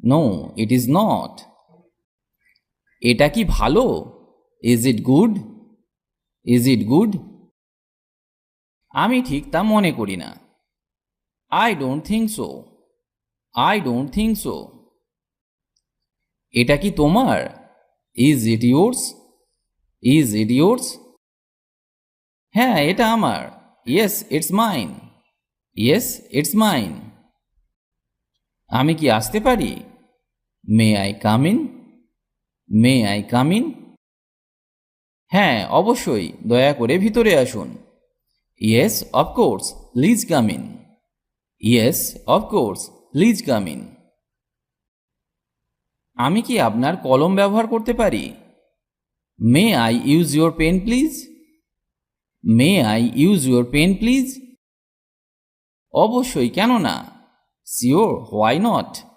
No it is not. এটা কি ভালো? Is it good? Is it good? আমি ঠিক তা মনে করি না। I don't think so. I don't think so. এটা কি তোমার? Is it yours? Is it yours? হ্যাঁ, এটা আমার। Yes it's mine. Yes it's mine. আমি কি আসতে পারি? May I come in? May I come in? হ্যাঁ, অবশ্যই, দয়া করে ভিতরে আসুন। Yes of course, please come in. Yes of course, please come in. আমি কি আপনার কলম ব্যবহার করতে পারি? May I use your pen please? May I use your pen please? অবশ্যই, কেন না? Sure, why not?